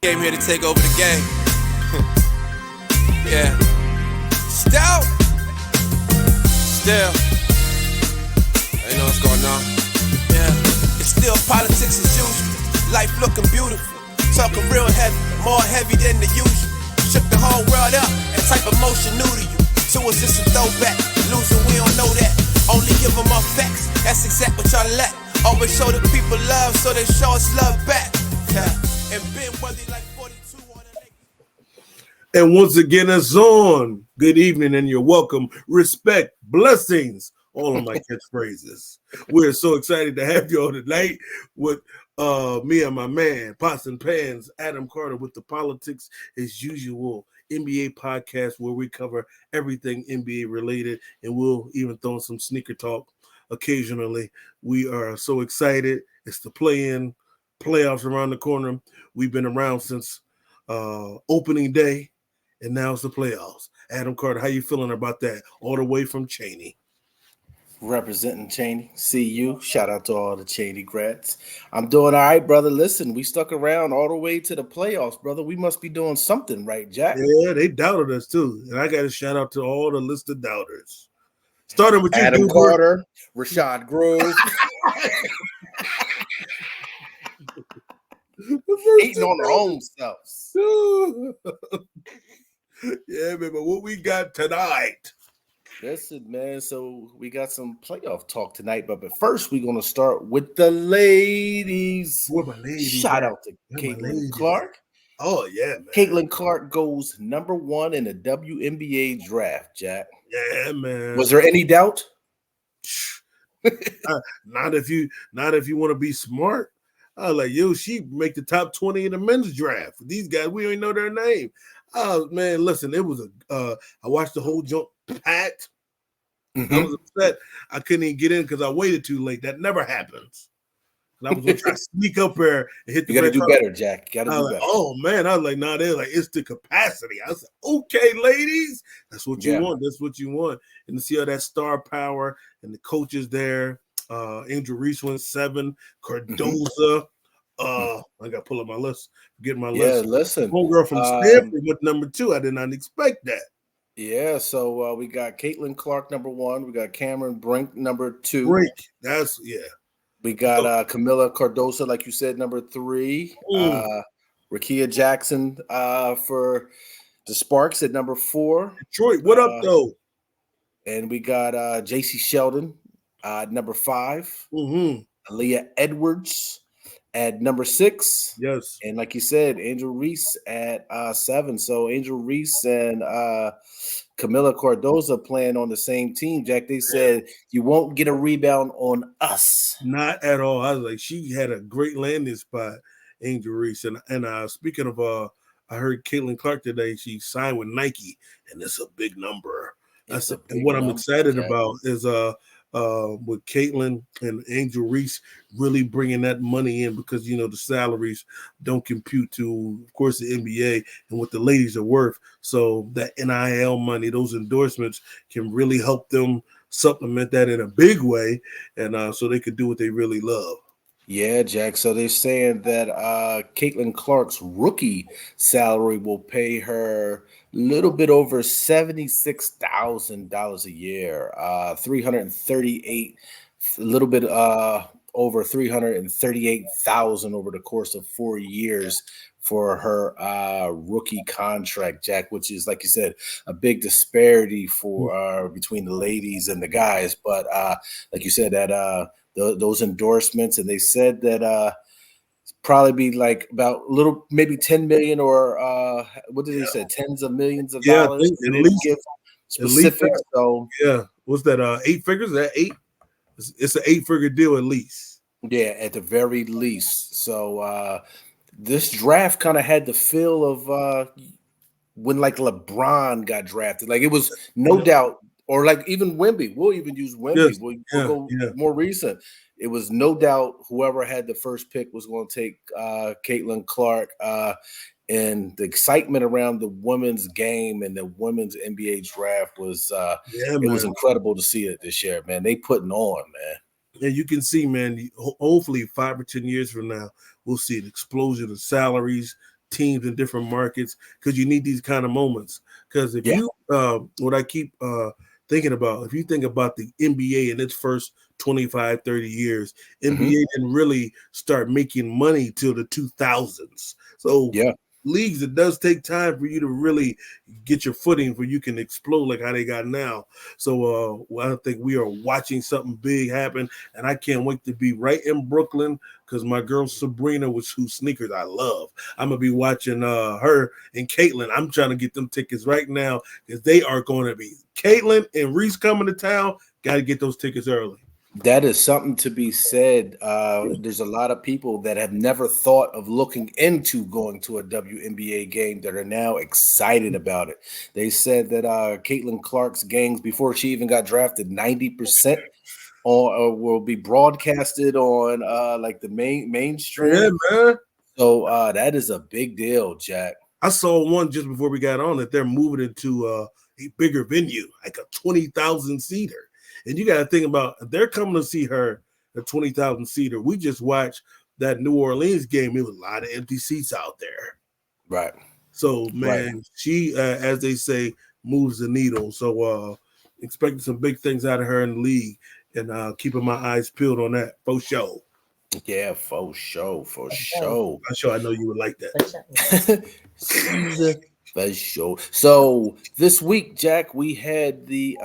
Came here to take over the game. Yeah. Still. You know what's going on. Yeah. It's still politics as usual. Life looking beautiful. Talking real heavy, more heavy than the usual. Shook the whole world up, that type of motion new to you. To us it's a throwback. Losing, we don't know that. Only give them our facts. That's exact what y'all lack. Always show the people love, so they show us love back. Yeah. And been worthy like 42 on the lake. And once again, it's on. Good evening, and you're welcome. Respect, blessings, all of my catchphrases. We're so excited to have you all tonight with me and my man, Pots and Pans, Adam Carter, with the Politics as Usual NBA podcast, where we cover everything NBA related, and we'll even throw in some sneaker talk occasionally. We are so excited. It's the play-in playoffs around the corner. We've been around since opening day, and now it's the playoffs. Adam Carter, how you feeling about that? All the way from Cheney. Representing Cheney. See you. Shout out to all the Cheney grads. I'm doing all right, brother. Listen, we stuck around all the way to the playoffs, brother. We must be doing something right, Jack. Yeah, they doubted us too. And I got to shout out to all the listed doubters. Starting with you, Adam Carter, Rashad Grove. Eating on their own selves. Yeah, man, but what we got tonight? Listen, man, so we got some playoff talk tonight, but first we're going to start with the ladies. What my ladies? Shout out to Caitlin Clark. Oh, yeah, man. Caitlin Clark goes number 1 in the WNBA draft, Jack. Yeah, man. Was there any doubt? Not if you want to be smart. I was like, yo, she make the top 20 in the men's draft. These guys, we don't even know their name. Oh, man, listen, it was I watched the whole jump packed. Mm-hmm. I was upset I couldn't even get in because I waited too late. That never happens. And I was going to try to sneak up there and hit the You got to do better, Jack. You got to do better. Oh, man. I was like, nah, they're like, it's the capacity. I was like, okay, ladies, that's what you want. That's what you want. And to see all that star power and the coaches there. Angel Reese went 7. Cardoza. I got to pull up my list. Get my list. Yeah, listen. One girl from Stanford went number 2. I did not expect that. Yeah, so we got Caitlin Clark number 1. We got Cameron Brink number 2. Brink, that's We got Camila Cardoso, like you said, number 3. Rakia Jackson for the Sparks at number 4. Detroit, what up though? And we got JC Sheldon number 5. Mm-hmm. Aaliyah Edwards at number 6. Yes. And like you said, Angel Reese at 7. So Angel Reese and Camila Cardoza playing on the same team. Jack, they said you won't get a rebound on us. Not at all. I was like, she had a great landing spot, Angel Reese. And speaking of I heard Caitlin Clark today, she signed with Nike, and it's a big number. And what I'm excited about is with Caitlin and Angel Reese really bringing that money in, because the salaries don't compute to, of course, the NBA and what the ladies are worth. So that NIL money, those endorsements, can really help them supplement that in a big way, and so they could do what they really love. Yeah, Jack. So they're saying that Caitlin Clark's rookie salary will pay her a little bit over $76,000 a year, a little bit over $338,000 over the course of 4 years for her rookie contract, Jack, which is, like you said, a big disparity for between the ladies and the guys. But like you said, that those endorsements, and they said that probably be like about a little, maybe 10 million or what did they say? Tens of millions of dollars. At least give specifics. So what's that? 8 figures? Is that 8? It's an 8-figure deal at least. Yeah, at the very least. So this draft kind of had the feel of when like LeBron got drafted. Like it was no doubt. Or like even Wemby. We'll even use Wemby. Yes. We'll go more recent. It was no doubt whoever had the first pick was going to take Caitlin Clark. And the excitement around the women's game and the women's NBA draft was it was incredible to see it this year, man. They putting on, man. And you can see, man, hopefully 5 or 10 years from now, we'll see an explosion of salaries, teams in different markets because you need these kind of moments. Because if you, what I keep thinking about, if you think about the NBA in its first 25, 30 years, NBA didn't really start making money till the 2000s. So leagues, it does take time for you to really get your footing where you can explode like how they got now. So I think we are watching something big happen, and I can't wait to be right in Brooklyn because my girl Sabrina, whose sneakers I love, I'm going to be watching her and Caitlin. I'm trying to get them tickets right now because they are going to be Caitlin and Reese coming to town. Got to get those tickets early. That is something to be said. There's a lot of people that have never thought of looking into going to a WNBA game that are now excited about it. They said that Caitlin Clark's games before she even got drafted, 90% will be broadcasted on like the mainstream. Yeah, man. So that is a big deal, Jack. I saw one just before we got on that they're moving into a bigger venue, like a 20,000 seater. And you got to think about, they're coming to see her, a 20,000 seater. We just watched that New Orleans game. It was a lot of empty seats out there. Right. So, man, she, as they say, moves the needle. So, expecting some big things out of her in the league and keeping my eyes peeled on that. For sure. Yeah, for sure. For sure. I'm sure I know you would like that. For sure. So this week, Jack, we had the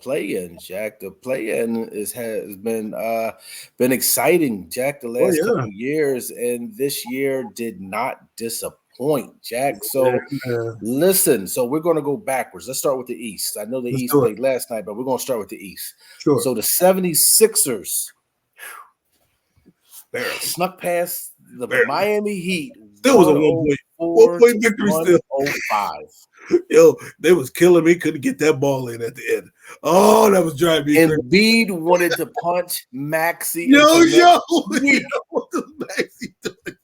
play-in. Jack, the play-in has been exciting, Jack, the last couple of years, and this year did not disappoint, Jack. So listen, so we're going to go backwards. Let's start with the East. I know the East played last night, but we're going to start with the East. Sure. So the 76ers snuck past the Miami Heat. Still was a 1-point victory. Still 105. Yo, they was killing me. Couldn't get that ball in at the end. Oh, that was driving me crazy. Embiid wanted to punch Maxey. What was Maxey doing?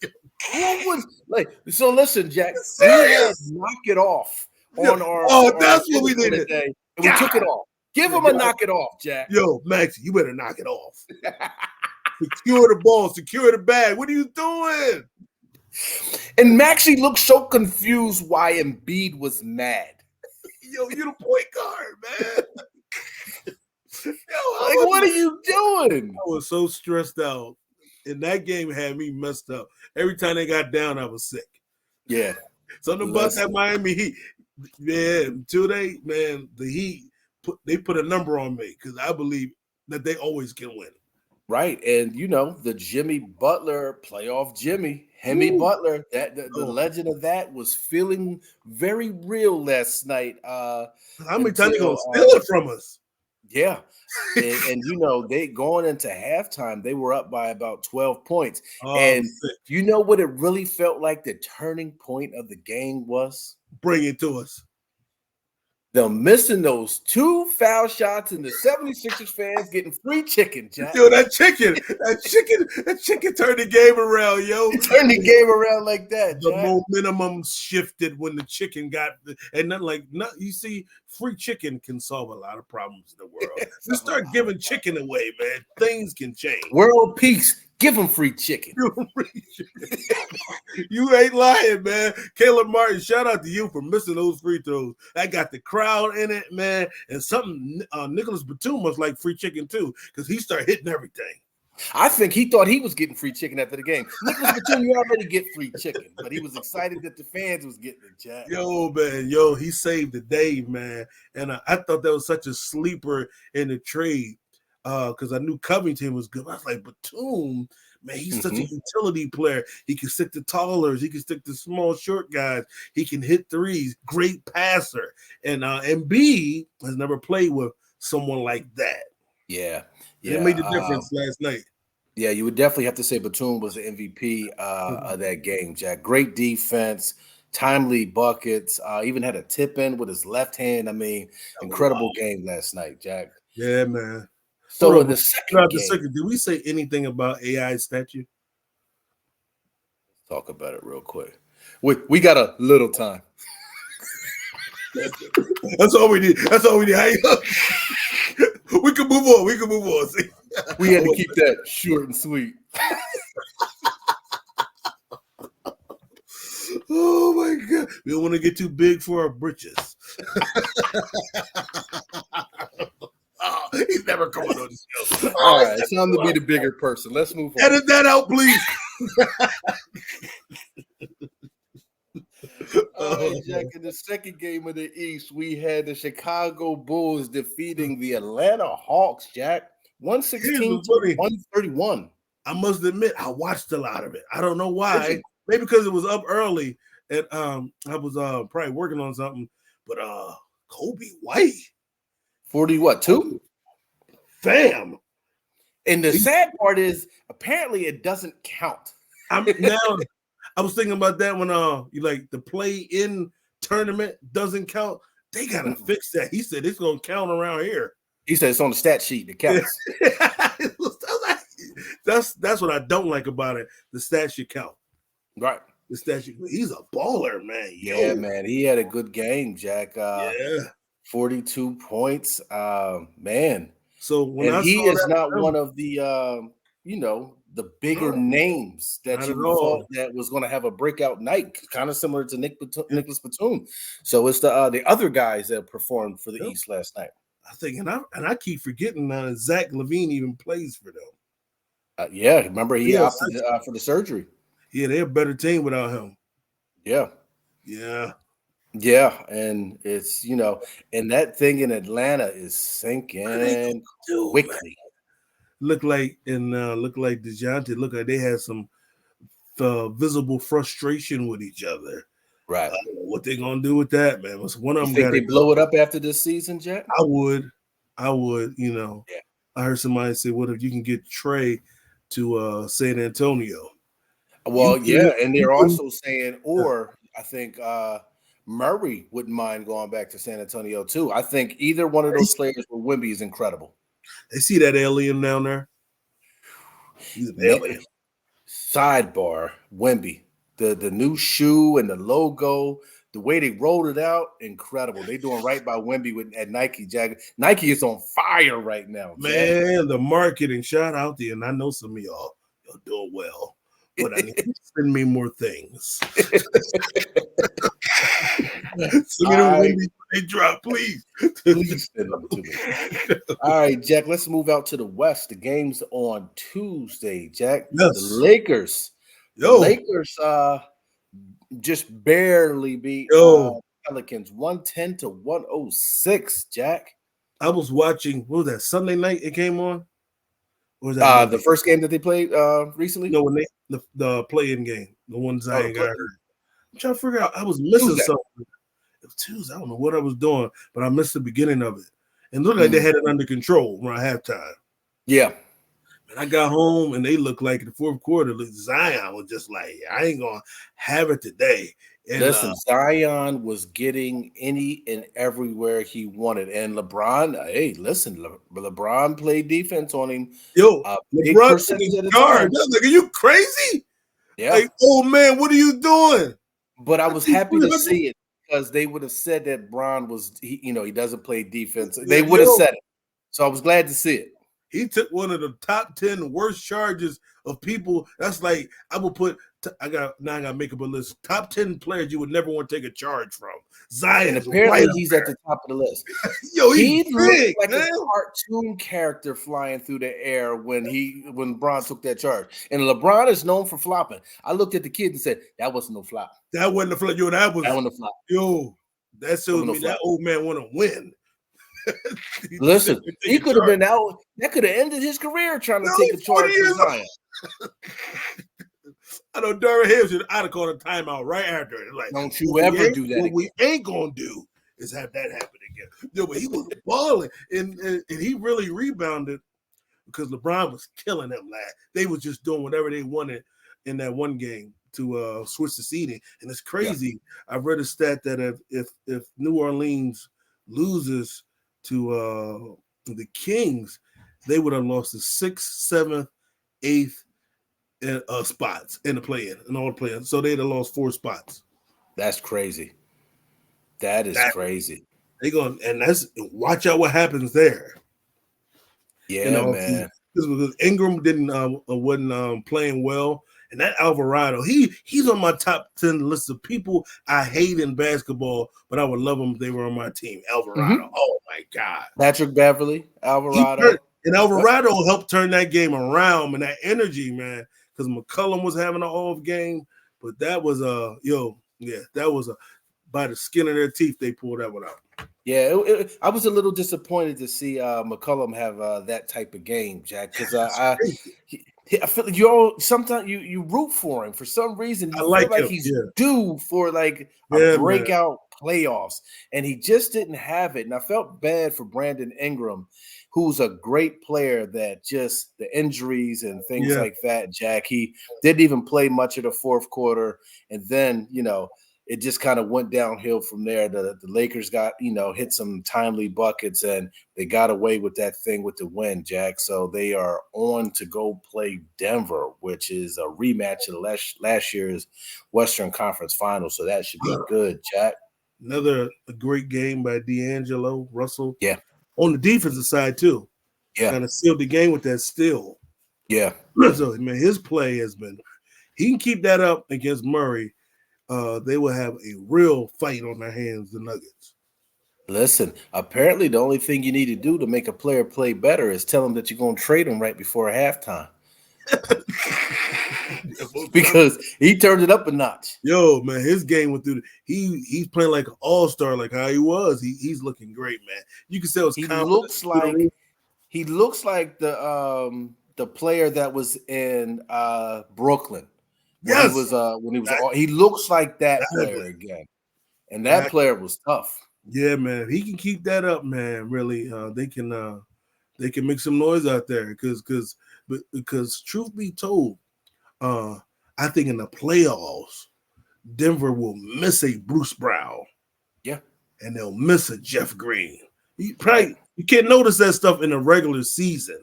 What was like? So listen, Jack. We had knock it off on our. Oh, that's what we did today, and we took it off. Give him a knock it off, Jack. Yo, Maxey, you better knock it off. Secure the ball, secure the bag. What are you doing? And Maxey looked so confused why Embiid was mad. Yo, you the point guard, man. Yo, what are you doing? I was so stressed out. And that game had me messed up. Every time they got down, I was sick. Yeah. Something about that Miami Heat. Yeah, today, man, the Heat, they put a number on me because I believe that they always can win. Right, and you know the Jimmy Butler playoff Jimmy Hemi Butler, that the legend of that was feeling very real last night. How many times they gonna steal it from us? Yeah, and you know they going into halftime, they were up by about 12 points, and you know what it really felt like the turning point of the game was? Bring it to us. Them missing those 2 foul shots and the 76ers fans getting free chicken, Jack. Yo, that chicken turned the game around, yo. It turned the game around like that, The Jack. momentum shifted when the chicken got, and you see, free chicken can solve a lot of problems in the world. You start giving chicken away, man, things can change. World peace. Give them free chicken. You ain't lying, man. Caleb Martin, shout out to you for missing those free throws. That got the crowd in it, man. And something, Nicholas Batum must like free chicken too, because he started hitting everything. I think he thought he was getting free chicken after the game. Nicholas Batum, you already get free chicken, but he was excited that the fans was getting it, Jack. Yo, man, he saved the day, man. And I thought that was such a sleeper in the trade. Because I knew Covington was good. I was like, Batum, man, he's such a utility player. He can stick to tallers. He can stick to small, short guys. He can hit threes. Great passer. And Embiid has never played with someone like that. Yeah. It made a difference last night. Yeah, you would definitely have to say Batum was the MVP of that game, Jack. Great defense, timely buckets, even had a tip in with his left hand. I mean, incredible game last night, Jack. Yeah, man. So in the second game, did we say anything about AI statue? Talk about it real quick. We got a little time. That's all we need. We can move on. See? We had to keep that short and sweet. Oh my God. We don't want to get too big for our britches. Oh, he's never coming on the show. All right, it's time to be the bigger person. Let's move on. Edit that out, please. All right, Jack, in the second game of the East, we had the Chicago Bulls defeating the Atlanta Hawks, Jack. 116 to 131. I must admit, I watched a lot of it. I don't know why. Maybe because it was up early and I was probably working on something. But Kobe White. 40 what, 2? Fam. And the sad part is apparently it doesn't count. I was thinking about that when you like the play-in tournament doesn't count. They gotta fix that. He said it's gonna count around here. He said it's on the stat sheet. It counts. That's what I don't like about it. The stat should count. Right. The stat should. He's a baller, man. Yeah, man. He had a good game, Jack. 42 points. Man. So when he is not one of the the bigger names that you thought that was going to have a breakout night, kind of similar to Nicholas Batum. So it's the other guys that performed for the East last night. I think, and I keep forgetting that Zach LaVine even plays for them. Remember he opted for the surgery. Yeah, they're a better team without him. Yeah, and it's and that thing in Atlanta is sinking quickly. Look like DeJounte. Look like they had some visible frustration with each other. Right. I don't know what they're gonna do with that, man. One of them think they blow it up after this season, Jack? I would. Yeah. I heard somebody say, "What if you can get Trey to San Antonio?" Well, and they're also saying, or I think Murray wouldn't mind going back to San Antonio too. I think either one of those players with Wemby is incredible. They see that alien down there. He's an alien. Sidebar: Wemby, the new shoe and the logo, the way they rolled it out, incredible. They doing right by Wemby at Nike. Jack, Nike is on fire right now, man. The marketing, shout out there, and I know some of y'all doing well. But I need to send me more things. Send me the Wemby they drop, please. Please send them to me. All right, Jack, let's move out to the West. The game's on Tuesday, Jack. Yes. The Lakers. The Lakers just barely beat Pelicans 110 to 106, Jack. I was watching, what was that, Sunday night it came on? Or was that the first game that they played recently? No, when the play-in game, the one Zion got hurt. I'm trying to figure out, I was missing something. It was Tuesday. I don't know what I was doing, but I missed the beginning of it. And it looked like they had it under control around halftime. Yeah. And I got home, and they looked like in the fourth quarter, Zion was just like, I ain't going to have it today. And, listen, Zion was getting any and everywhere he wanted. And LeBron, hey, listen, LeBron played defense on him. LeBron taking guard. Like, are you crazy? Yeah. Like, oh, man, what are you doing? But I was happy to see it because they would have said that Bron was, he doesn't play defense. They would have said it. So I was glad to see it. He took one of the top 10 worst charges of people. That's like, I will put, I got to make up a list. Top 10 players you would never want to take a charge from. Zion. And apparently he's at the top of the list. He looked like a cartoon character flying through the air when Bron took that charge. And LeBron is known for flopping. I looked at the kid and said, that wasn't no flop. That wasn't a flop. That wasn't a flop. That shows me that old man want to win. Listen, he could have been out. That could have ended his career trying to take a charge from Zion. I know Darren Hill should have called a timeout right after it. Like, don't you ever do that? What we ain't gonna do is have that happen again. But he was balling, and he really rebounded because LeBron was killing them. They was just doing whatever they wanted in that one game to switch the seeding, and it's crazy. Yeah. I read a stat that if New Orleans loses to the Kings, they would have lost the 6th, 7th, 8th spots in the play-in, and all the play-in. So they'd have lost 4 spots. That's crazy. That is crazy. They going and watch out what happens there. Yeah, man. Because Ingram wasn't playing well, And that Alvarado, he's on my top 10 list of people I hate in basketball, but I would love them if they were on my team. Alvarado. Oh my God. Patrick Beverly, Alvarado. And Alvarado helped turn that game around and that energy, man. Because McCollum was having an off game, but that was that was by the skin of their teeth they pulled that one out. Yeah, I was a little disappointed to see McCollum have that type of game, Jack, because I feel like sometimes you root for him for some reason. You feel like he's due for like a breakout playoffs, and he just didn't have it. And I felt bad for Brandon Ingram, who's a great player that just the injuries and things like that, Jack. He didn't even play much of the fourth quarter, and then it just kind of went downhill from there. The Lakers got, hit some timely buckets, and they got away with that thing with the win, Jack. So they are on to go play Denver, which is a rematch of last year's Western Conference Finals. So that should be good, Jack. Another great game by D'Angelo Russell. Yeah. On the defensive side, too. Yeah. Kind of sealed the game with that steal. Yeah. So, man, his play has been – he can keep that up against Murray. They will have a real fight on their hands, the Nuggets. Listen, apparently the only thing you need to do to make a player play better is tell him that you're going to trade him right before halftime. Because he turned it up a notch. Yo, man, his game went through. He's playing like an all-star, like how he was. He's looking great, man. You can tell he looks like the player that was in Brooklyn. Yes, he looks like that player again, and that player was tough. Yeah, man, he can keep that up, man. Really, they can make some noise out there because truth be told, I think in the playoffs, Denver will miss a Bruce Brown, and they'll miss a Jeff Green. You can't notice that stuff in the regular season.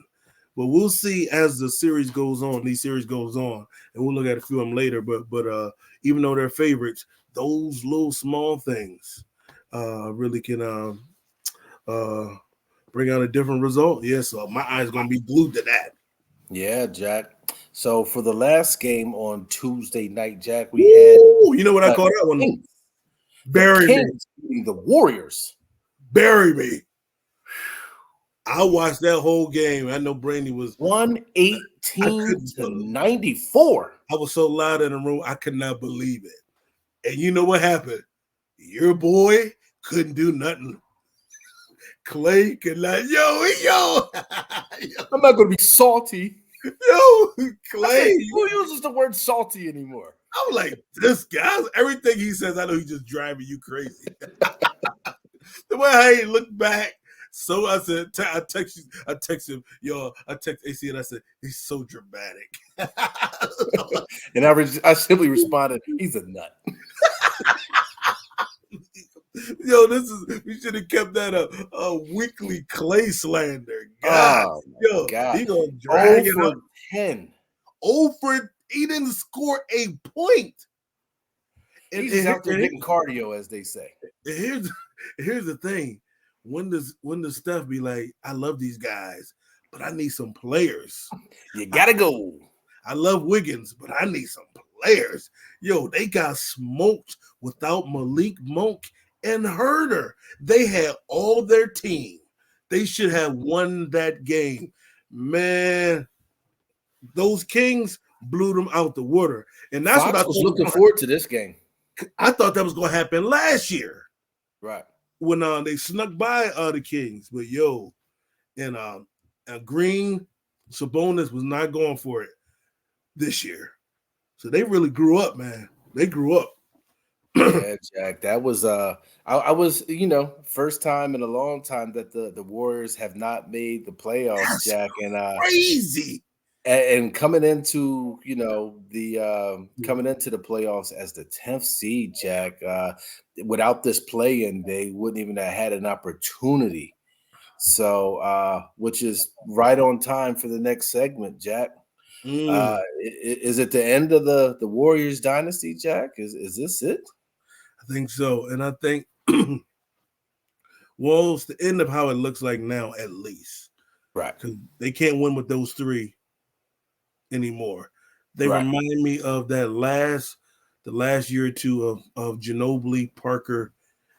But we'll see as the series goes on. And we'll look at a few of them later. But even though they're favorites, those little small things really can bring out a different result. Yeah, so my eyes gonna be glued to that. Yeah, Jack. So for the last game on Tuesday night, Jack, we had you know what I call that one? Bury me. The Warriors. Bury me. I watched that whole game. I know Brandi was 118 to 94. I was so loud in the room, I could not believe it. And you know what happened? Your boy couldn't do nothing. Clay could not. Yo. I'm not going to be salty. Yo, Clay. Who uses the word salty anymore? I'm like, this guy, everything he says, I know he's just driving you crazy. The way I look back. So I said, I text him, I text AC and I said, he's so dramatic. And I simply responded, he's a nut. Yo, we should have kept that a weekly Clay slander. God, God. He gonna drag it up. 10. He didn't score a point. He's out there getting cardio, as they say. Here's the thing. When does Steph be like, I love these guys, but I need some players. You gotta go. I love Wiggins, but I need some players. Yo, they got smoked without Malik Monk and Herder. They had all their team. They should have won that game. Man, those Kings blew them out the water. And that's Fox what I was looking forward to this game. I thought that was going to happen last year. Right. When they snuck by the Kings. But Green, Sabonis was not going for it this year. So they really grew up, man. They grew up. Yeah, Jack. That was I was, first time in a long time that the Warriors have not made the playoffs, That's Jack. And crazy. And coming into coming into the playoffs as the 10th seed, Jack, without this play-in, they wouldn't even have had an opportunity. So, which is right on time for the next segment, Jack. Is it the end of the Warriors Dynasty, Jack? Is this it? I think so, and I think well, it's the end of how it looks like now, at least. Right, because they can't win with those three anymore. They remind me of the last year or two of Ginobili, Parker,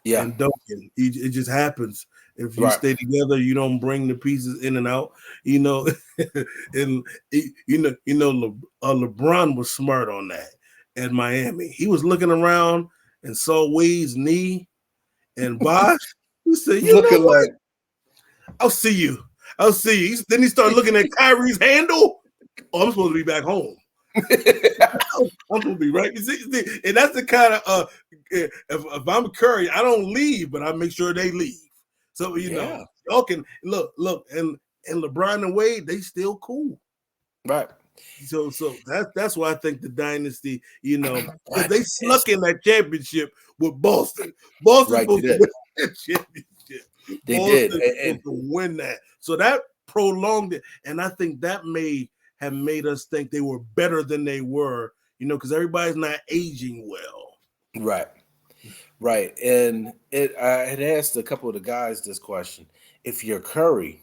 and Duncan. It just happens. If you stay together, you don't bring the pieces in and out, and LeBron was smart on that at Miami. He was looking around and saw Wade's knee and Bosh. He said, "You know what? I'll see you. Then he started looking at Kyrie's handle. Oh, I'm supposed to be back home. I'm supposed to be right. See, and that's the kind of if I'm Curry, I don't leave, but I make sure they leave. So know, y'all can look, and LeBron and Wade, they still cool, right? So that's why I think the dynasty, because they snuck in that championship with Boston. Boston supposed to win that championship. They Boston did and to win that. So that prolonged it, and I think that may have made us think they were better than they were, because everybody's not aging well. Right. And I had asked a couple of the guys this question. If you're Curry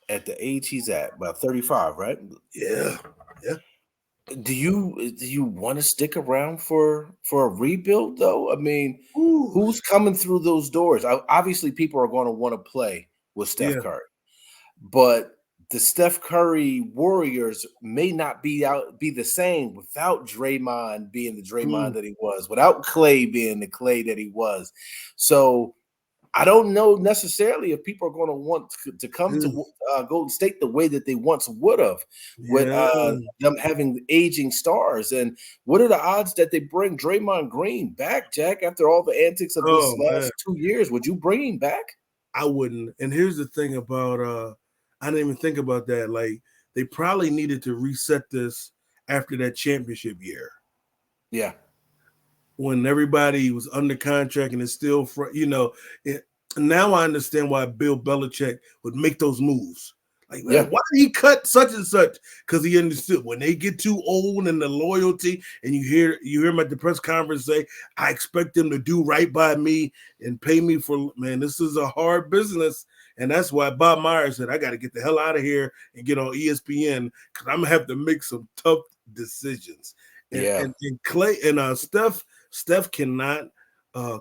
at the age he's at, about 35, right? Yeah. Do you want to stick around for a rebuild, though? I mean, who's coming through those doors? Obviously, people are going to want to play with Steph Curry. But the Steph Curry Warriors may not be the same without Draymond being the Draymond that he was, without Clay being the Clay that he was. So I don't know necessarily if people are going to want to come to Golden State the way that they once would have with them having aging stars. And what are the odds that they bring Draymond Green back, Jack, after all the antics of this last 2 years? Would you bring him back? I wouldn't. And here's the thing about I didn't even think about that. Like, they probably needed to reset this after that championship year. Yeah. When everybody was under contract and it's still, now I understand why Bill Belichick would make those moves. Like, man, why did he cut such and such? Because he understood when they get too old and the loyalty, and you hear him at the press conference say, I expect them to do right by me and pay me for, man, this is a hard business. And that's why Bob Myers said, I got to get the hell out of here and get on ESPN because I'm going to have to make some tough decisions. And Clay and Steph cannot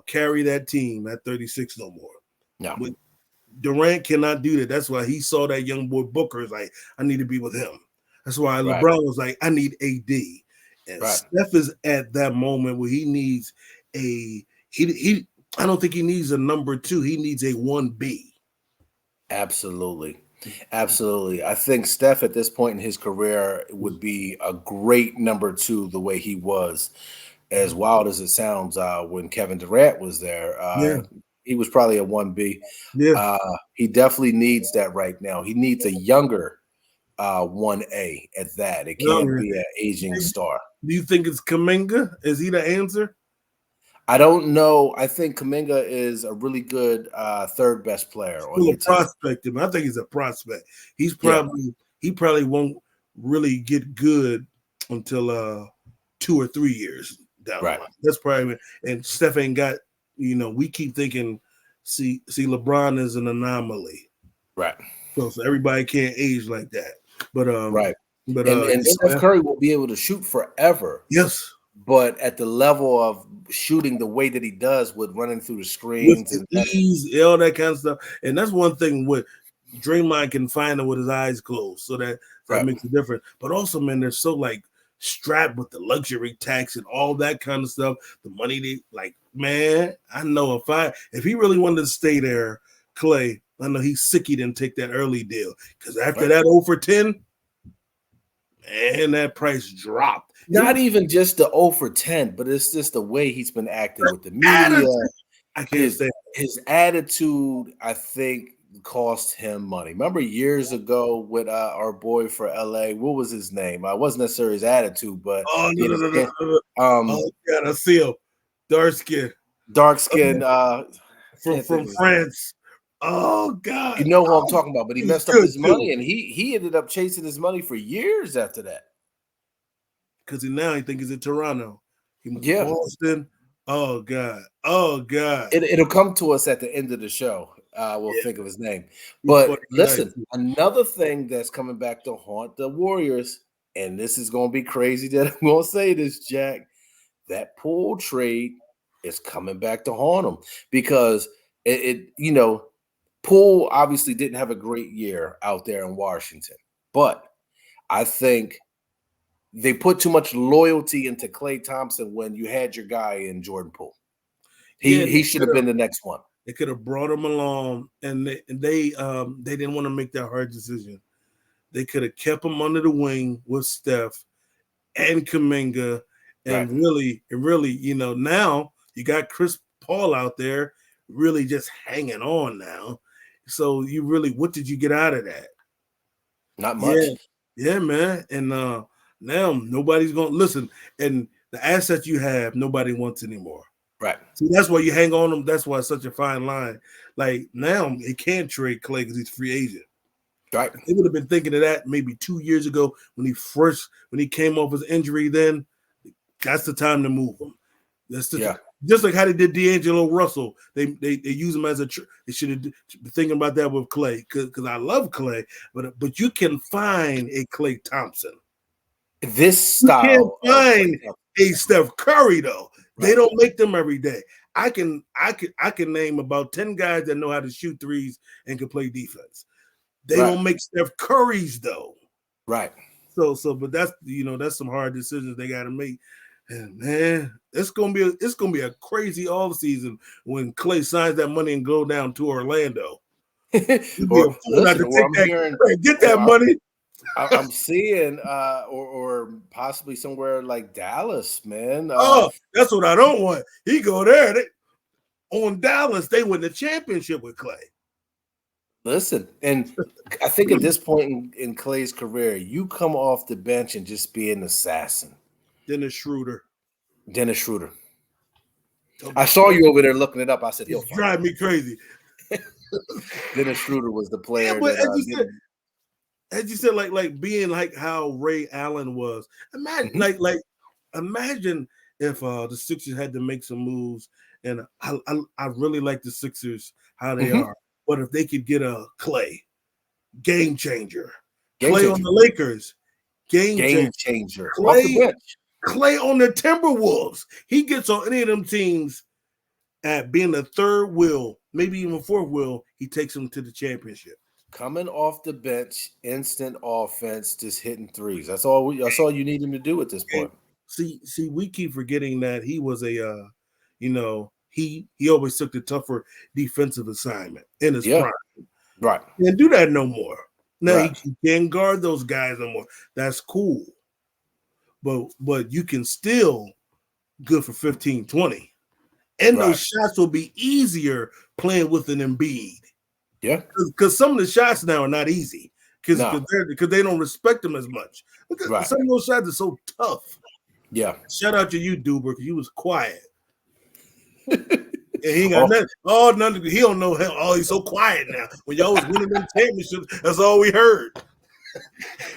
carry that team at 36 no more. No. But Durant cannot do that. That's why he saw that young boy Booker is like, I need to be with him. That's why LeBron was like, I need AD. And Steph is at that moment where he needs I don't think he needs a number 2. He needs a 1B. Absolutely. I think Steph at this point in his career would be a great number 2 the way he was. As wild as it sounds, when Kevin Durant was there, he was probably a 1B. Yeah. He definitely needs that right now. He needs a younger 1A at that. It can't be an aging star. Do you think it's Kuminga? Is he the answer? I don't know. I think Kuminga is a really good third best player. Still a prospect. I think he's a prospect. He probably won't really get good until 2 or 3 years down the line. That's probably, and Steph ain't got. We keep thinking, see, LeBron is an anomaly, right? So everybody can't age like that. But and Steph Curry will be able to shoot forever. Yes. But at the level of shooting the way that he does with running through the screens and ease, all that kind of stuff. And that's one thing what Draymond can find it with his eyes closed. So that makes a difference. But also, man, they're so strapped with the luxury tax and all that kind of stuff. The money they man, I know if he really wanted to stay there, Clay, I know he's sick he didn't take that early deal. Because after that 0 for 10, man, that price dropped. Not even just the 0 for 10, but it's just the way he's been acting with the media. I can't say his attitude, I think, cost him money. Remember years ago with our boy for LA, what was his name? It wasn't necessarily his attitude, but no. I see him. Dark skin from France. Oh God. You know who I'm talking about, but he messed up his money, and he ended up chasing his money for years after that. Because now he thinks he's in Toronto. He moved to Boston. Oh God. It'll come to us at the end of the show. We'll think of his name. But listen, another thing that's coming back to haunt the Warriors and this is going to be crazy that I'm going to say this, Jack, that Poole trade is coming back to haunt him because Poole obviously didn't have a great year out there in Washington, but I think they put too much loyalty into Klay Thompson when you had your guy in Jordan Poole. He should have been the next one. They could have brought him along, and they didn't want to make that hard decision. They could have kept him under the wing with Steph and Kuminga, and really, now you got Chris Paul out there really just hanging on now. So what did you get out of that? Not much. Yeah, man. And now nobody's going to listen. And the assets you have, nobody wants anymore. Right. See, that's why you hang on them. That's why it's such a fine line. Like now, he can't trade Klay because he's free agent. Right. They would have been thinking of that maybe 2 years ago when he came off his injury. Then that's the time to move him. Just like how they did D'Angelo Russell. They use him as they should have been thinking about that with Klay because I love Klay, but you can find a Klay Thompson. This style. You can't find a Steph Curry though. Right. They don't make them every day. I can name about 10 guys that know how to shoot threes and can play defense. They don't make Steph Curry's though. Right. So, but that's some hard decisions they got to make. And man, it's gonna be a crazy offseason when Klay signs that money and go down to Orlando. Get that money. I'm seeing or possibly somewhere like Dallas, man. That's what I don't want. He go there. On Dallas, they win the championship with Klay. Listen, and I think at this point in Klay's career, you come off the bench and just be an assassin. Dennis Schroeder. I saw you over there looking it up. I said, he'll drive me crazy. Dennis Schroeder was the player. As you said, like being like how Ray Allen was. Imagine, imagine if the Sixers had to make some moves, and I really like the Sixers how they are. But if they could get a Klay, game changer. Klay on the Lakers, game changer. Off the bench. Klay on the Timberwolves. He gets on any of them teams at being the third wheel, maybe even fourth wheel. He takes them to the championship. Coming off the bench, instant offense, just hitting threes. That's all you need him to do at this point. See, we keep forgetting that he was a, he always took the tougher defensive assignment in his prime. Right. Can't do that no more. Now he can't guard those guys no more. That's cool. But you can still good for 15, 20. And those shots will be easier playing with an Embiid. Yeah, because some of the shots now are not easy because they don't respect them as much. Some of those shots are so tough. Yeah, shout out to you, Duber, because you was quiet. And he ain't got nothing. He don't know him. Oh, he's so quiet now. When y'all was winning them championships, that's all we heard.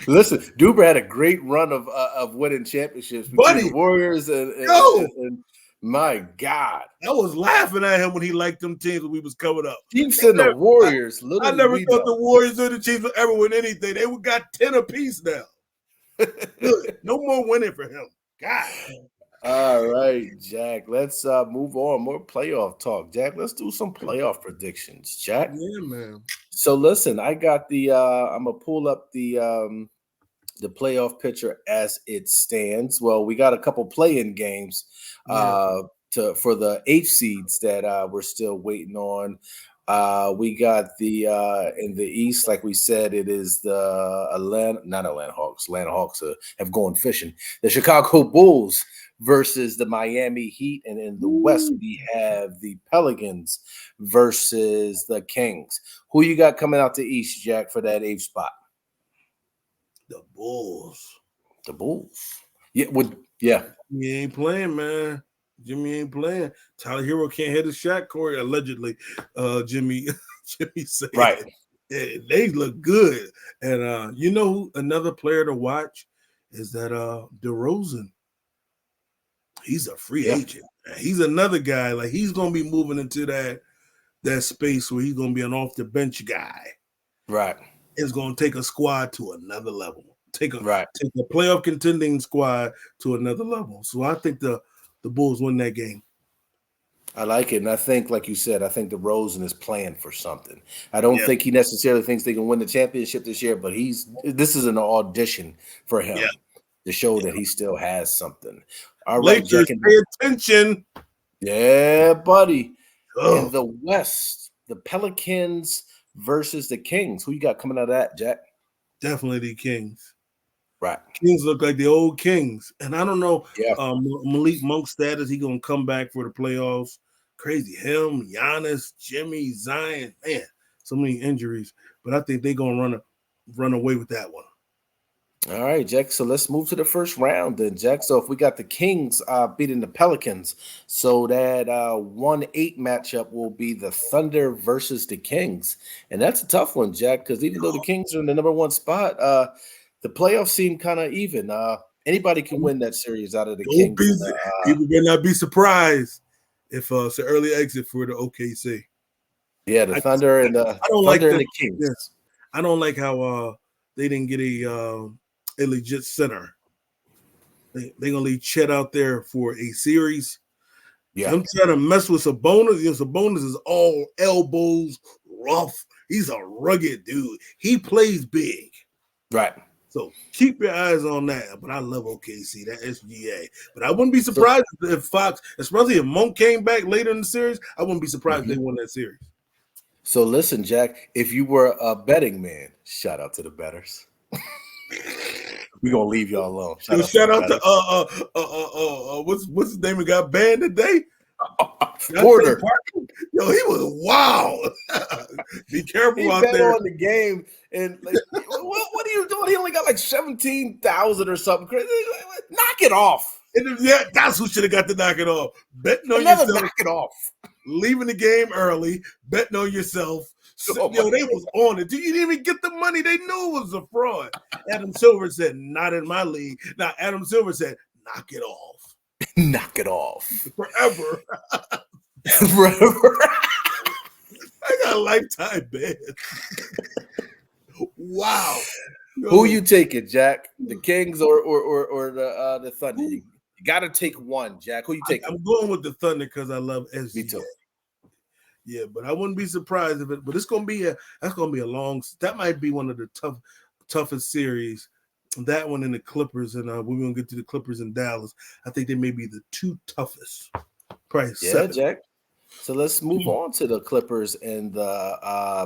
Listen, Duber had a great run of winning championships between the Warriors and my God. I was laughing at him when he liked them teams when we was coming up. Chiefs and the Warriors. I never thought the Warriors or the Chiefs would ever win anything. They got 10 apiece now. Good. No more winning for him. God. All right, Jack. Let's move on. More playoff talk. Jack, let's do some playoff predictions. Jack? Yeah, man. So listen, I got I'm gonna pull up the playoff picture as it stands. Well, we got a couple play-in games for the 8 seeds that we're still waiting on. We got in the East, like we said, it is the Atlanta Hawks have gone fishing. The Chicago Bulls versus the Miami Heat, and in the West we have the Pelicans versus the Kings. Who you got coming out the East, Jack, for that 8th spot? The Bulls. Yeah. He ain't playing, man. Jimmy ain't playing. Tyler Hero can't hit a shot, Corey, allegedly. Jimmy said. Right. Yeah, they look good. And you know who another player to watch is that DeRozan. He's a free agent. He's another guy. Like, he's gonna be moving into that space where he's gonna be an off the bench guy. Right. It's gonna take a squad to another level. take a playoff contending squad to another level. So I think the Bulls win that game. I like it. And I think, like you said, I think DeRozan is playing for something. I don't think he necessarily thinks they can win the championship this year, but this is an audition for him to show that he still has something. All right, Lakers, pay attention. Yeah, buddy. In the West, the Pelicans versus the Kings. Who you got coming out of that, Jack? Definitely the Kings. Right. Kings look like the old Kings. And I don't know Malik Monk's status. He going to come back for the playoffs. Crazy. Him, Giannis, Jimmy, Zion. Man, so many injuries. But I think they're going to run away with that one. All right, Jack. So let's move to the first round then, Jack. So if we got the Kings beating the Pelicans, so that 1-8 matchup will be the Thunder versus the Kings. And that's a tough one, Jack, because even though the Kings are in the number one spot, the playoffs seem kind of even. Anybody can win that series out of the Kings. People better not be surprised if it's an early exit for the OKC. Yeah, the Thunder and the Kings. Yes. I don't like how they didn't get a legit center. They're gonna leave Chet out there for a series. Yeah, I'm trying to mess with Sabonis. Sabonis is all elbows, rough. He's a rugged dude. He plays big. Right. So keep your eyes on that. But I love OKC, that SGA. But I wouldn't be surprised if Fox, especially if Monk came back later in the series, I wouldn't be surprised if they won that series. So listen, Jack, if you were a betting man, shout out to the bettors. We're gonna leave y'all alone. Shout out to what's his name? He got banned today. Porter. Yo, he was wild. Be careful he out bet there on the game, and like, what are you doing? He only got like 17,000 or something crazy. Knock it off. Yeah, that's who should have got to knock it off. Betting on yourself. Knock it off. Leaving the game early, betting on yourself. They was on it. You didn't even get the money. They knew it was a fraud. Adam Silver said, not in my league. Now, Adam Silver said, knock it off. Knock it off. Forever. Forever. I got a lifetime ban. Wow. Who you taking, Jack? The Kings or the Thunder? You got to take one, Jack. Who you taking? I'm going with the Thunder because I love SGA. Me too. Yeah, but I wouldn't be surprised if it. But it's gonna be a long. That might be one of the toughest series. That one and the Clippers, and we're gonna get to the Clippers in Dallas. I think they may be the two toughest. Probably seven. Jack. So let's move on to the Clippers and the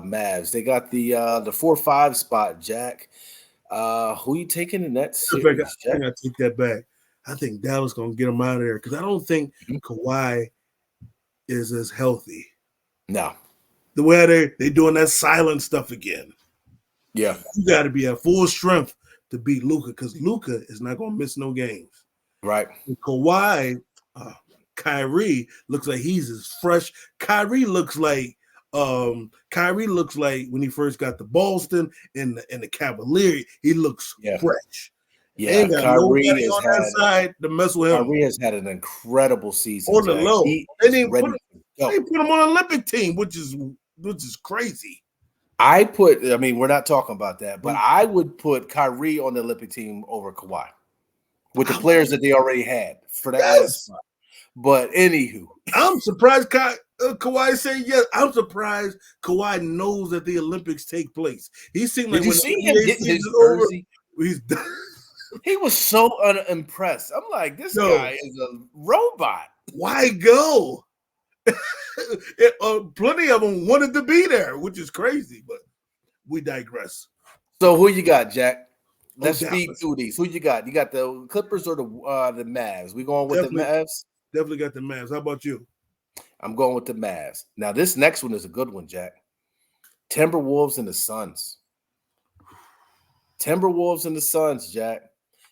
Mavs. They got the 4-5 spot, Jack. Who you taking in that series, Jack? I think I take that back. I think Dallas gonna get them out of there because I don't think Kawhi is as healthy. No. The way they doing that silent stuff again. Yeah. You got to be at full strength to beat Luka because Luka is not going to miss no games. Right. And Kawhi, Kyrie looks like he's as fresh. Kyrie looks like when he first got to Boston and the Cavalier, he looks fresh. Yeah, Kyrie on that side to mess with him. Kyrie has had an incredible season. On the low. They didn't put him on an Olympic team, which is crazy. We're not talking about that, but I would put Kyrie on the Olympic team over Kawhi with the players that they already had for that spot. But anywho, I'm surprised Kawhi said yes. I'm surprised Kawhi knows that the Olympics take place. He seemed like when the his jersey? He's done. He was so unimpressed. I'm like, this guy is a robot. Why go? Plenty of them wanted to be there, which is crazy, but we digress. So who you got, Jack? Let's speed through these. Who you got? You got the Clippers or the Mavs? We going with the Mavs? Definitely got the Mavs. How about you? I'm going with the Mavs. Now, this next one is a good one, Jack. Timberwolves and the Suns. Timberwolves and the Suns, Jack.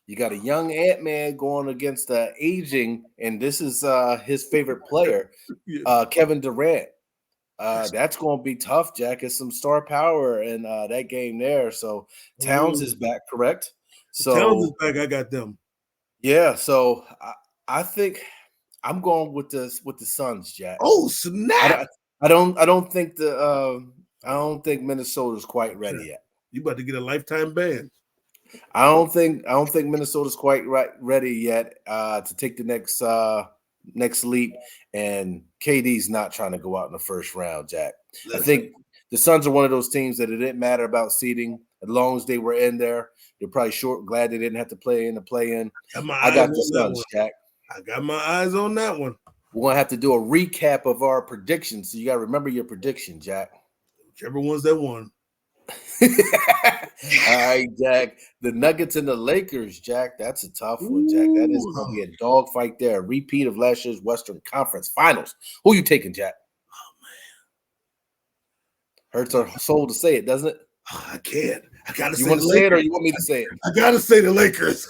You got a young Ant-Man going against the aging, and this is his favorite player, Kevin Durant. That's going to be tough, Jack. It's some star power in that game there. So Towns is back, correct? So Towns is back. I got them. Yeah. So I think I'm going with the Suns, Jack. Oh snap! I don't think Minnesota's quite ready yet. You about to get a lifetime ban. I don't think Minnesota's quite ready yet to take the next leap, and KD's not trying to go out in the first round, Jack. Listen. I think the Suns are one of those teams that it didn't matter about seeding as long as they were in there. They're probably glad they didn't have to play in the play-in. I got the Suns, Jack. I got my eyes on that one. We're gonna have to do a recap of our predictions, so you gotta remember your prediction, Jack. Whichever ones that won. All right, Jack. The Nuggets and the Lakers, Jack. That's a tough one, Jack. That is going to be a dogfight there. A repeat of last year's Western Conference Finals. Who you taking, Jack? Oh, man. Hurts our soul to say it, doesn't it? I can't. I got to say You want to say it or you want me to say it? I got to say the Lakers.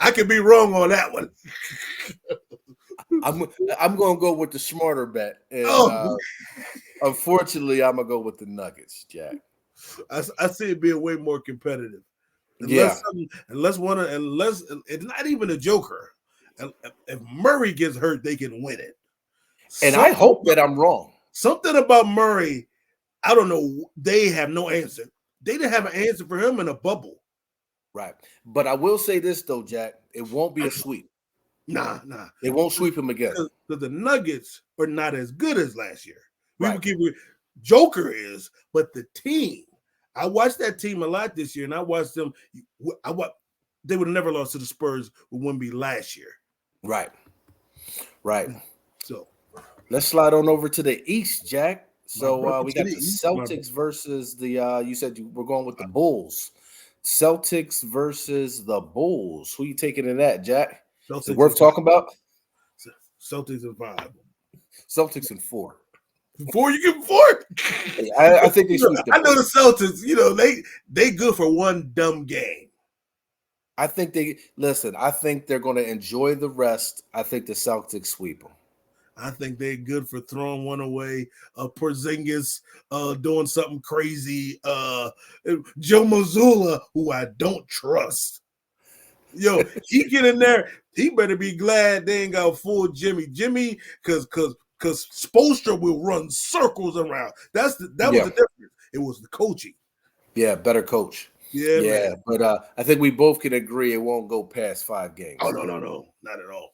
I could be wrong on that one. I'm going to go with the smarter bet. And, unfortunately, I'm going to go with the Nuggets, Jack. I see it being way more competitive. Unless it's not even a joker. If Murray gets hurt, they can win it. And I hope that I'm wrong. Something about Murray, I don't know. They have no answer. They didn't have an answer for him in a bubble. Right. But I will say this, though, Jack. It won't be a sweep. Nah. They won't sweep him again. Because the Nuggets are not as good as last year. Right. Joker is, but the team. I watched that team a lot this year, and I watched them. They would have never lost to the Spurs with Wemby last year. Right. So let's slide on over to the East, Jack. So we got the East, Celtics versus the. You said we're going with the Bulls. Celtics versus the Bulls. Who you taking in that, Jack? Is it worth talking about? Celtics in 5. Celtics in 4. 4, you give 4? I think they sweep. I know the Celtics. They good for one dumb game. I think I think they're going to enjoy the rest. I think the Celtics sweep them. I think they're good for throwing one away. Porzingis doing something crazy. Joe Mazzulla, who I don't trust. Yo, he get in there. He better be glad they ain't got full Jimmy, because Spoelstra will run circles around. That was the difference. It was the coaching. Yeah, better coach. Yeah, man. But I think we both can agree it won't go past 5 games. Oh, no. Not at all.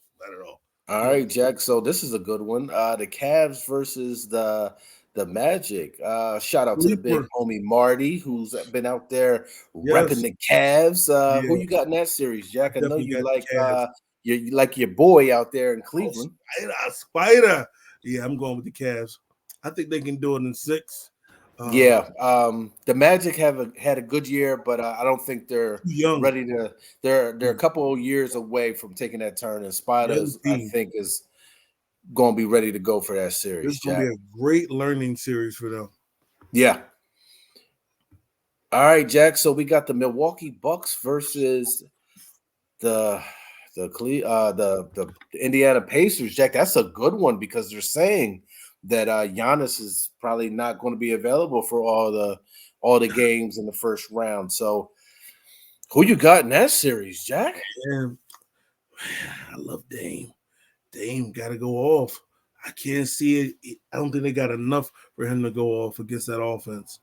All right, Jack. So this is a good one. The Cavs versus the Magic. Shout out to the big homie Marty, who's been out there repping the Cavs. Who you got in that series, Jack? I know you like your boy out there in Cleveland. Spider. Yeah, I'm going with the Cavs. I think they can do it in 6. The Magic had a good year, but I don't think they're ready to. They're a couple of years away from taking that turn. And Spiders, I think, is going to be ready to go for that series. It's going to be a great learning series for them. Yeah. All right, Jack. So we got the Milwaukee Bucks versus the Indiana Pacers. Jack, that's a good one because they're saying that Giannis is probably not going to be available for all the games in the first round. So who you got in that series, Jack? Yeah. I love Dame. Dame got to go off. I can't see it. I don't think they got enough for him to go off against that offense.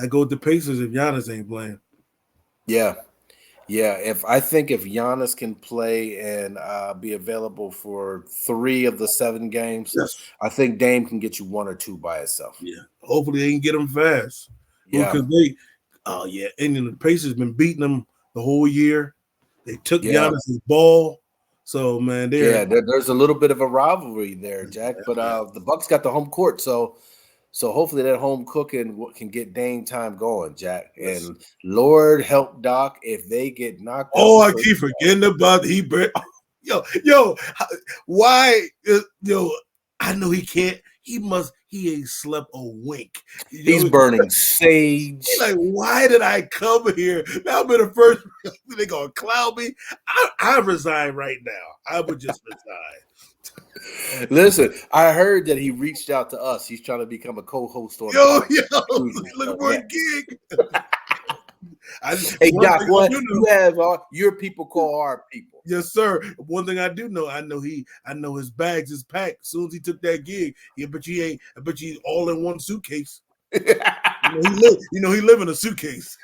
I go with the Pacers if Giannis ain't playing. Yeah. If Giannis can play and be available for 3 of the 7 games, I think Dame can get you 1 or 2 by itself. Yeah, hopefully they can get them fast. Yeah, because and then the Pacers been beating them the whole year. They took Giannis's ball, so man, there's a little bit of a rivalry there, Jack. But the Bucks got the home court, so hopefully that home cooking can get Dame time going, Jack. Yes. And Lord help Doc if they get knocked out. Oh, I keep forgetting about why? I know he can't. He ain't slept a wink. He's burning sage. He's like, why did I come here? That'll be the first. They gonna cloud me. I resign right now. I would just resign. Listen, I heard that he reached out to us. He's trying to become a co-host on. Looking for a gig. Hey Doc, what you have your people call our people. Yes, sir. One thing I do know, I know his bags is packed. As soon as he took that gig, I bet you all in one suitcase. He live in a suitcase.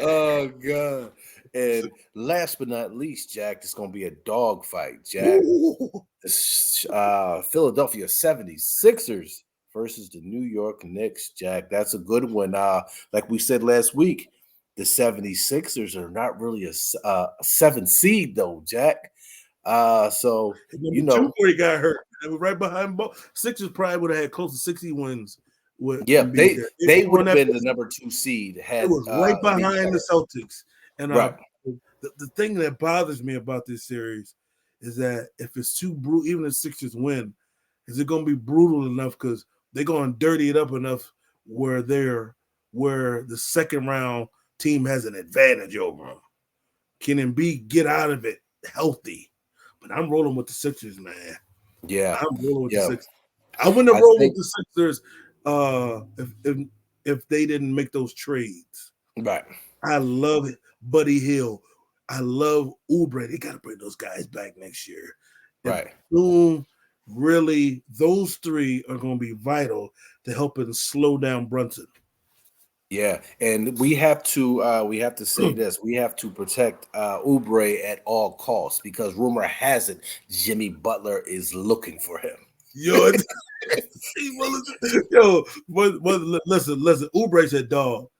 Oh God. And last but not least, Jack, it's going to be a dog fight, Jack. Philadelphia 76ers versus the New York Knicks, Jack. That's a good one. Like we said last week, the 76ers are not really a 7 seed, though, Jack. So, you know. Before he got hurt, it was right behind both. Sixers probably would have had close to 60 wins. They would have been the number 2 seed. It was right behind the Celtics. And the thing that bothers me about this series is that if it's too brutal, even if Sixers win, is it going to be brutal enough because they're going to dirty it up enough where the second round team has an advantage over them? Can Embiid get out of it healthy? But I'm rolling with the Sixers, man. Yeah, I'm rolling with the Sixers. I wouldn't have rolled with the Sixers if they didn't make those trades. Right. I love it. Buddy Hield. I love Oubre. They got to bring those guys back next year. Right. Boom. Really, those three are going to be vital to helping slow down Brunson. Yeah, and we have to say this. We have to protect Oubre at all costs because rumor has it Jimmy Butler is looking for him. Listen. Oubre said, "Dog,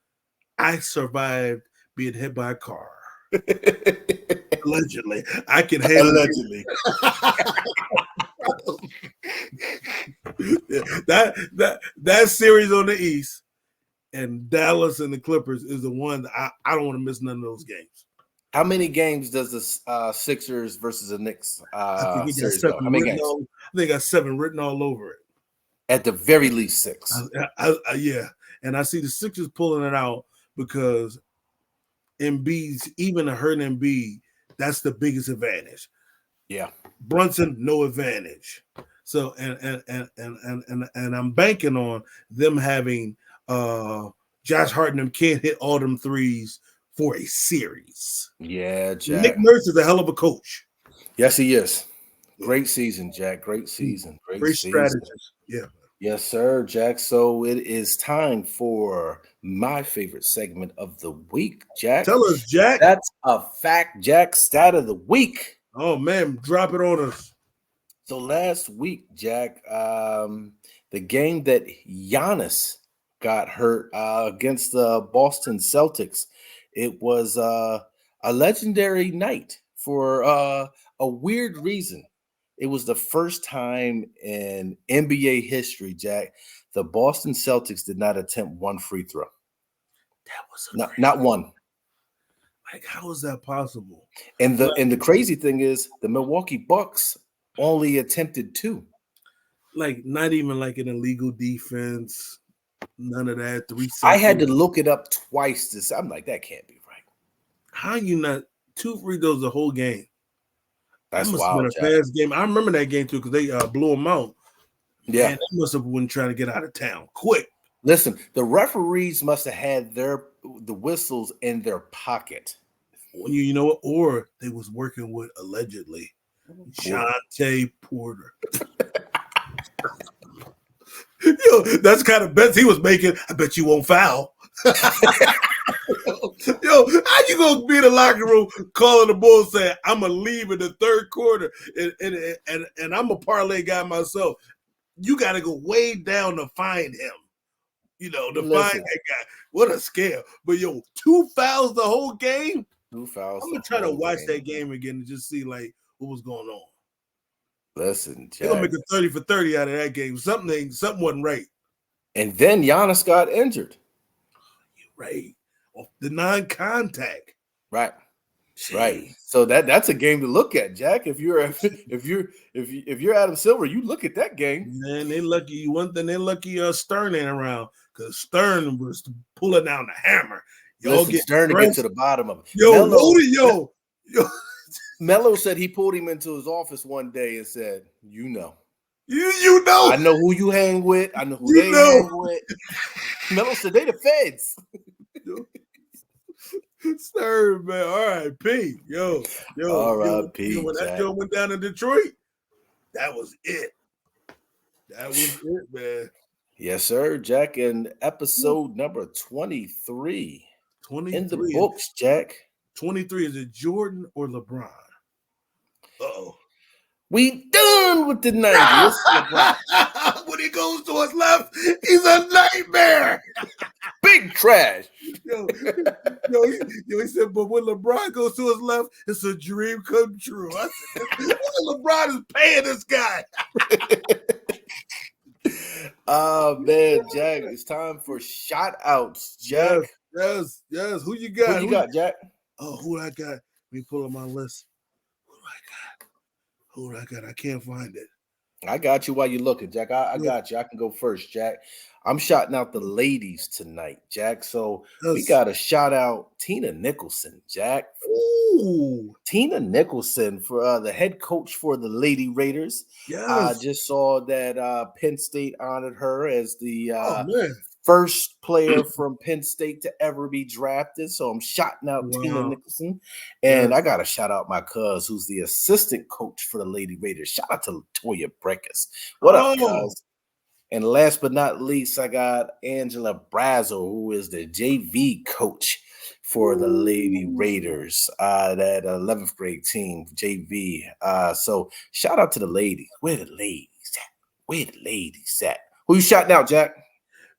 I survived being hit by a car. Allegedly, I can handle allegedly." that series on the East and Dallas and the Clippers is the one that I don't want to miss none of those games. How many games does the Sixers versus the Knicks series go? How many games? I think I got 7 written all over it. At the very least 6. Yeah, and I see the Sixers pulling it out because Embiid's even a hurt Embiid. That's the biggest advantage. Yeah, Brunson no advantage. So and I'm banking on them having Josh Hart and them can't hit all them threes for a series. Yeah, Jack. Nick Nurse is a hell of a coach. Yes, he is. Great season, Jack. Great season. Great strategist. Yeah. Yes, sir, Jack. So it is time for my favorite segment of the week, Jack. Tell us, Jack. That's a fact, Jack. Stat of the week. Oh, man. Drop it on us. So last week, Jack, the game that Giannis got hurt against the Boston Celtics, it was a legendary night for a weird reason. It was the first time in NBA history, Jack, the Boston Celtics did not attempt one free throw. That was not one. Like, how is that possible? And the crazy thing is, the Milwaukee Bucks only attempted 2. Like, not even like an illegal defense. None of that. 3 seconds. I had to look it up twice. I'm like, that can't be right. How you not 2 free throws the whole game? That's that must wild, have been a fast game. I remember that game too because they blew them out. Yeah, and they must have been trying to get out of town quick. Listen, the referees must have had the whistles in their pocket. You know what? Or they was working with allegedly Jonte Porter. Yo, that's kind of bets he was making. I bet you won't foul. Yo, how you gonna be in the locker room calling the Bulls saying I'm gonna leave in the third quarter and I'm a parlay guy myself? You got to go way down to find him. You know, to find that guy. What a scale! But yo, 2 fouls the whole game. 2 fouls. I'm gonna try to watch that game again and just see like what was going on. Listen, Jack, they're gonna make a 30 for 30 out of that game. Something wasn't right. And then Giannis got injured. Right. The non-contact. Right. Jeez. Right. So that's a game to look at, Jack. If you're Adam Silver, you look at that game. Man, they lucky. One thing they lucky Stern ain't around because Stern was pulling down the hammer. Y'all get Stern to get to the bottom of it. Yo, Melo said he pulled him into his office one day and said, You know. I know who you hang with. I know who they hang with. Melo said they the feds. Stern, man. R.I.P. Yo. R.I.P. When that joint went down in Detroit, that was it. That was it, man. Yes, sir, Jack. In episode number 23. In the books, Jack. 23, is it Jordan or LeBron? Uh-oh. We done with the 90s. When he goes to his left, he's a nightmare. Big trash. Yo, he said, but when LeBron goes to his left, it's a dream come true. I said, LeBron is paying this guy. Oh, man, Jack, it's time for shout-outs, Jack. Yes. Who you got? Who you got, Jack? Oh, who I got? Let me pull up my list. Who do I got? I can't find it. I got you while you're looking, Jack. I got you. I can go first, Jack. I'm shouting out the ladies tonight, Jack. So we got to shout out Tina Nicholson, Jack. Ooh. Tina Nicholson for the head coach for the Lady Raiders. Yes. I just saw that Penn State honored her as the first player from Penn State to ever be drafted. So I'm shouting out Tina Nicholson. And I got to shout out my cuz, who's the assistant coach for the Lady Raiders. Shout out to Toya Breckus. What up, cuz? And last but not least, I got Angela Brazel, who is the JV coach for the Lady Raiders, that 11th grade team, JV. So shout out to the ladies. Where the ladies at? Where the ladies at? Who you shouting out, Jack?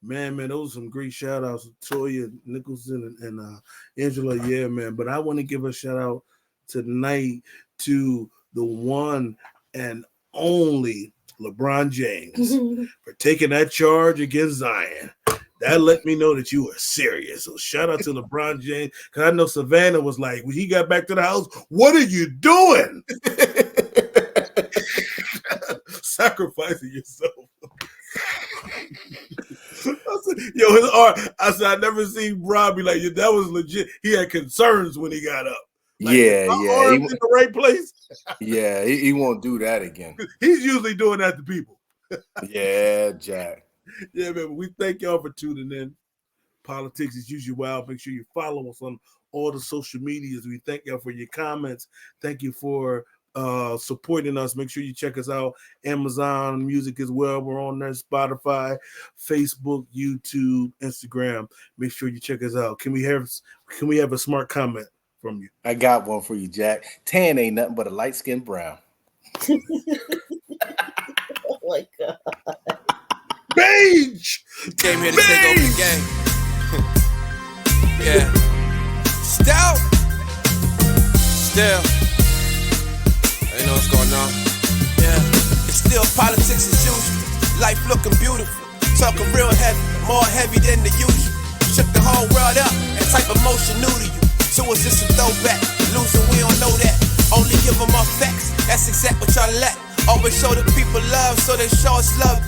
Man, those are some great shout outs. Toya Nicholson and Angela, yeah, man. But I want to give a shout out tonight to the one and only LeBron James for taking that charge against Zion. That let me know that you were serious. So shout out to LeBron James, because I know Savannah was like, when he got back to the house, what are you doing? Sacrificing yourself. I said, I never seen Rob be like, that was legit. He had concerns when he got up. Like, yeah. He was in the right place. Yeah, he won't do that again. He's usually doing that to people. Yeah, Jack. Yeah, man. We thank y'all for tuning in. Politics is usually wild. Make sure you follow us on all the social medias. We thank y'all for your comments. Thank you for supporting us. Make sure you check us out. Amazon Music as well. We're on there. Spotify, Facebook, YouTube, Instagram. Make sure you check us out. Can we have a smart comment from you? I got one for you, Jack. Tan ain't nothing but a light-skinned brown. Oh my God. Beige! Came here to take over the game. Yeah. Still. You know what's going on? Yeah. It's still politics as usual. Life looking beautiful. Talking real heavy. More heavy than the usual. Shook the whole world up. And type of motion new to you. So it's just a throwback. Losing, we don't know that. Only give them our facts. That's exact what y'all lack. Always show the people love, so they show us love.